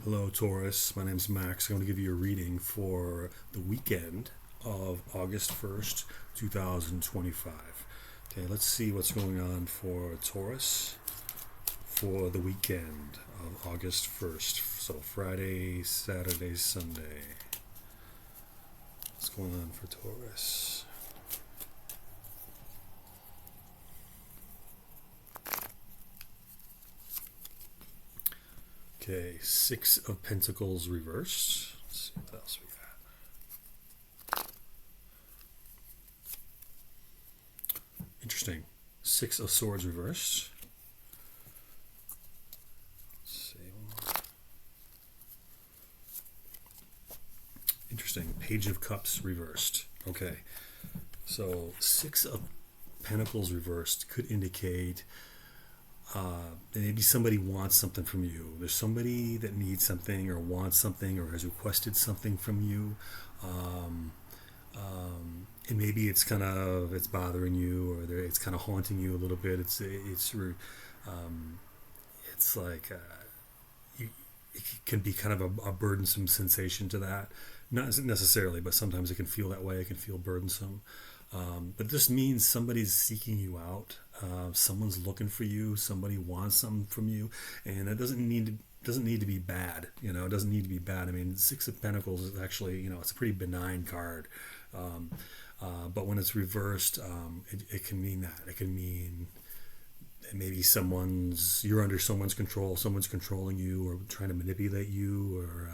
Hello, Taurus. My name's Max. I'm going to give you a reading for the weekend of August 1st, 2025. Okay, let's see what's going on for Taurus for the weekend of August 1st. So, Friday, Saturday, Sunday. What's going on for Taurus? Okay, Six of Pentacles reversed. Let's see what else we got. Interesting. Six of Swords reversed. Let's see one more. Interesting. Page of Cups reversed. Okay. So Six of Pentacles reversed could indicate maybe somebody wants something from you. There's somebody that needs something or wants something or has requested something from you. Um, and maybe it's bothering you or it's kind of haunting you a little bit. It's like you, it can be kind of a burdensome sensation to that. Not necessarily, but sometimes it can feel that way. It can feel burdensome. But this means somebody's seeking you out. Someone's looking for you. Somebody wants something from you, and it doesn't need to be bad. It doesn't need to be bad. I mean, Six of Pentacles is actually it's a pretty benign card. Um, but when it's reversed, it can mean that. It can mean maybe you're under someone's control, someone's controlling you or trying to manipulate you, or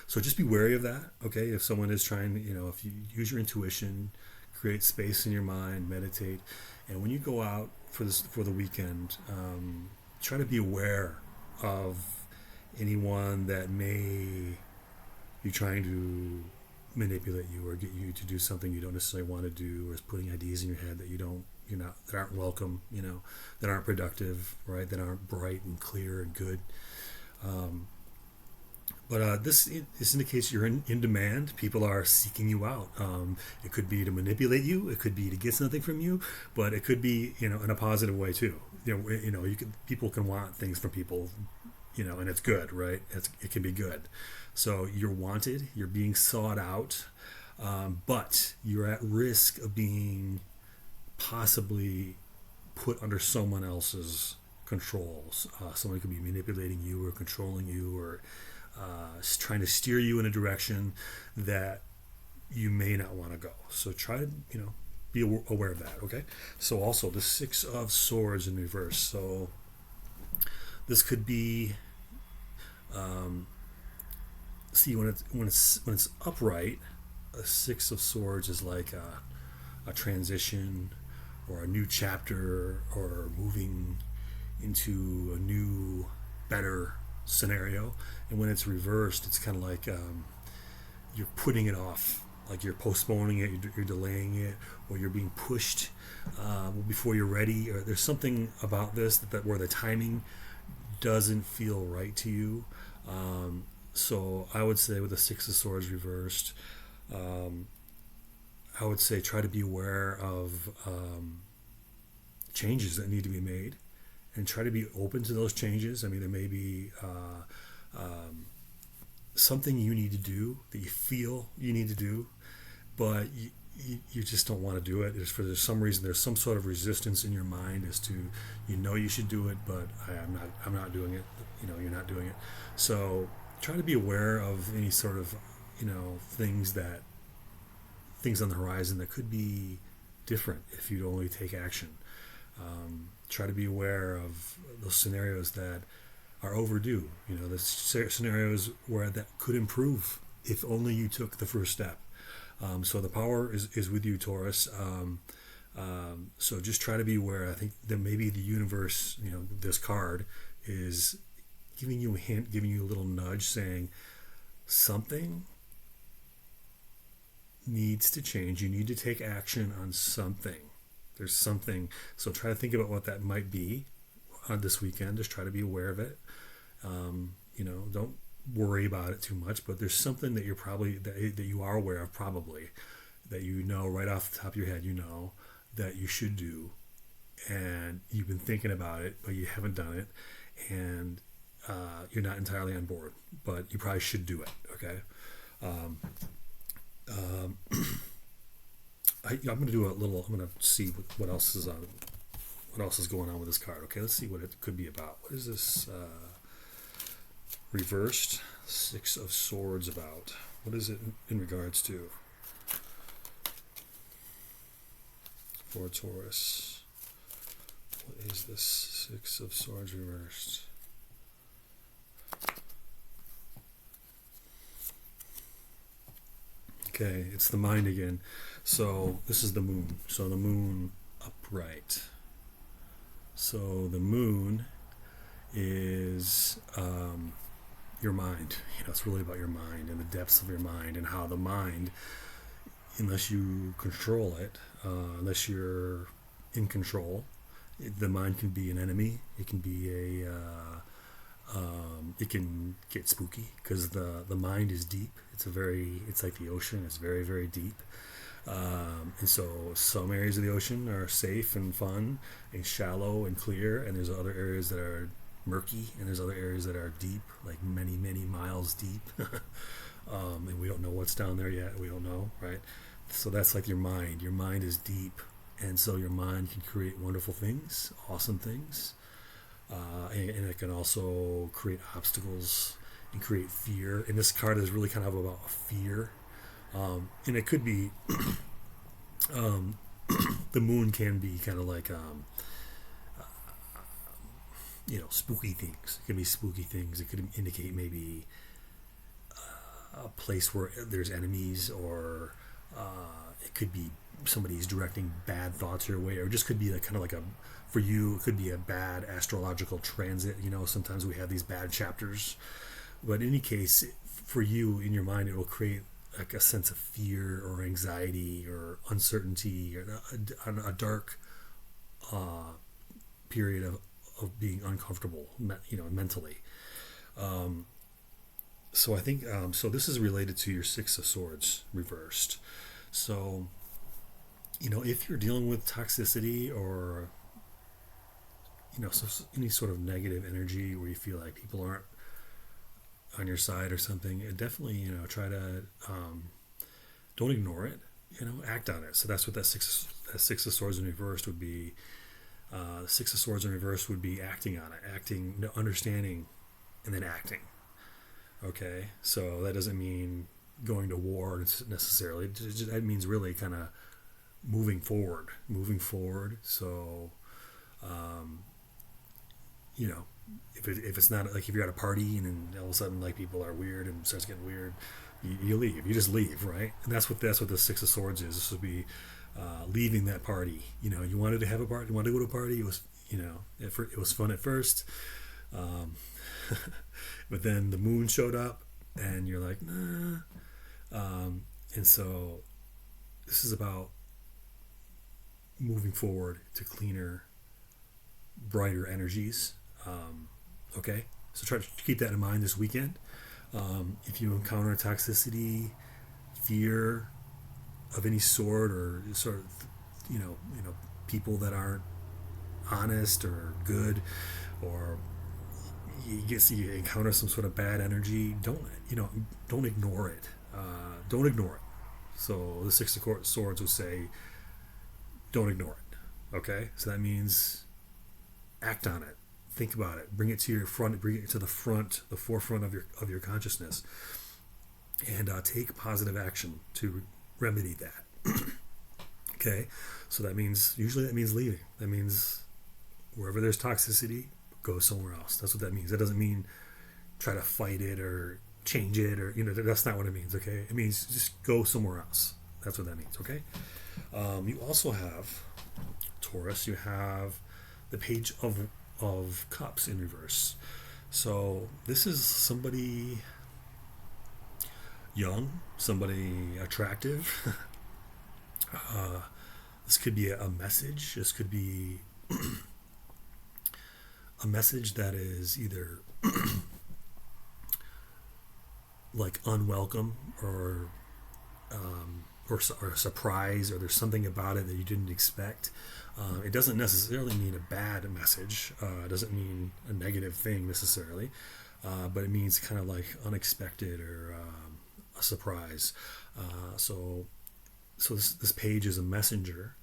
so just be wary of that. Okay, if someone is trying, if you use your intuition, create space in your mind, meditate, and when you go out for the weekend, try to be aware of anyone that may be trying to manipulate you or get you to do something you don't necessarily want to do, or is putting ideas in your head that that aren't welcome, that aren't productive, right? That aren't bright and clear and good. Um, but this indicates you're in demand. People are seeking you out. It could be to manipulate you. It could be to get something from you. But it could be in a positive way too. People can want things from people. And it's good, right? It can be good. So you're wanted. You're being sought out. But you're at risk of being possibly put under someone else's controls. Someone could be manipulating you or controlling you or trying to steer you in a direction that you may not want to go. So try to, be aware of that, okay? So also the Six of Swords in reverse. So this could be, see, when it's upright, a Six of Swords is like a transition or a new chapter or moving into a new, better scenario. And when it's reversed, it's kind of like you're putting it off, like you're postponing it, you're delaying it, or you're being pushed before you're ready. Or there's something about this that where the timing doesn't feel right to you. So I would say with the Six of Swords reversed, um, I would say try to be aware of changes that need to be made and try to be open to those changes. I mean, there may be something you need to do that you feel you need to do, but you just don't want to do it. There's some reason, there's some sort of resistance in your mind as to you should do it, but I'm not doing it. You're not doing it. So try to be aware of any sort of things on the horizon that could be different if you'd only take action. Try to be aware of those scenarios that are overdue. The scenarios where that could improve if only you took the first step. So the power is with you, Taurus. So just try to be aware. I think that maybe the universe, this card is giving you a hint, giving you a little nudge, saying something needs to change. You need to take action on something. There's something. So try to think about what that might be on this weekend. Just try to be aware of it. Don't worry about it too much, but there's something that that you are aware of, probably, that right off the top of your head, that you should do, and you've been thinking about it, but you haven't done it, and you're not entirely on board. but you probably should do it. Okay. Um, um, I'm going to do a little. I'm going to see what else is on. What else is going on with this card? Okay, let's see what it could be about. What is this reversed Six of Swords about? What is it in regards to? For Taurus. What is this Six of Swords reversed? Okay, it's the mind again. So this is the moon. So the moon upright. So the moon is your mind. It's really about your mind and the depths of your mind and how the mind, unless you control it, unless you're in control, the mind can be an enemy. It can be it can get spooky because the mind is deep. It's like the ocean. It's very, very deep. And so some areas of the ocean are safe and fun and shallow and clear, and there's other areas that are murky, and there's other areas that are deep, like many, many miles deep. And we don't know what's down there yet. We don't know, right? So that's like your mind. Your mind is deep, and so your mind can create wonderful things, awesome things, and it can also create obstacles and create fear. And this card is really kind of about fear. And it could be the moon can be kind of like spooky things. It can be spooky things. It could indicate maybe a place where there's enemies, or it could be somebody's directing bad thoughts your way, or just could be like kind of like for you, it could be a bad astrological transit. Sometimes we have these bad chapters, but in any case, for you in your mind, it will create like a sense of fear or anxiety or uncertainty, or a dark period of being uncomfortable, mentally. So I think so. This is related to your Six of Swords reversed. So, if you're dealing with toxicity or any sort of negative energy where you feel like people aren't on your side or something, definitely try to don't ignore it. Act on it. So that's what that Six of Swords in reversed would be. Six of Swords in reverse would be acting on it, understanding, and then acting. Okay, so that doesn't mean going to war necessarily. That means really kind of moving forward. So, if it's not like if you're at a party and then all of a sudden like people are weird and it starts getting weird, you leave. You just leave, right? And that's what the Six of Swords is. This would be leaving that party. You wanted to have a party. You wanted to go to a party. It was it was fun at first. But then the moon showed up and you're like, nah. And so this is about moving forward to cleaner, brighter energies. Okay, so try to keep that in mind this weekend. If you encounter toxicity, fear of any sort, or sort of people that aren't honest or good, or you encounter some sort of bad energy, don't ignore it. Don't ignore it. So the Six of Swords would say, don't ignore it. Okay, so that means act on it, think about it, bring it to your front, bring it to the forefront of your consciousness, and take positive action to remedy that. Okay, so usually that means leaving. That means wherever there's toxicity, go somewhere else. That's what that means. That doesn't mean try to fight it or change it, or that's not what it means. Okay, it means just go somewhere else. That's what that means. Okay. You also have Taurus. You have the Page of Cups in reverse. So this is somebody young, somebody attractive. This could be a message. This could be a message that is either like unwelcome or a surprise, or there's something about it that you didn't expect. It doesn't necessarily mean a bad message. It doesn't mean a negative thing necessarily. but it means kind of like unexpected or a surprise. So this page is a messenger.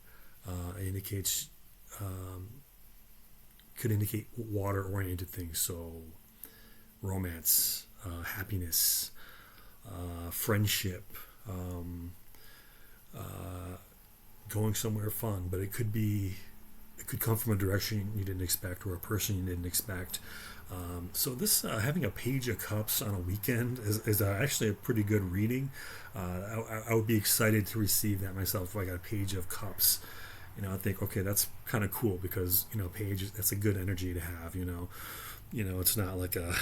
It indicates could indicate water-oriented things. So romance, happiness, friendship, uh, going somewhere fun. But it could come from a direction you didn't expect or a person you didn't expect. So this having a page of cups on a weekend is actually a pretty good reading. I would be excited to receive that myself if I got a page of cups. I think, okay, that's kind of cool because page, that's a good energy to have. It's not like a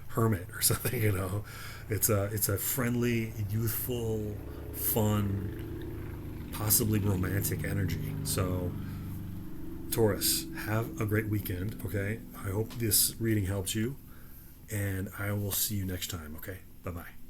hermit or something. It's a friendly, youthful, fun, possibly romantic energy. So Taurus, have a great weekend, okay? I hope this reading helps you, and I will see you next time, okay? Bye-bye.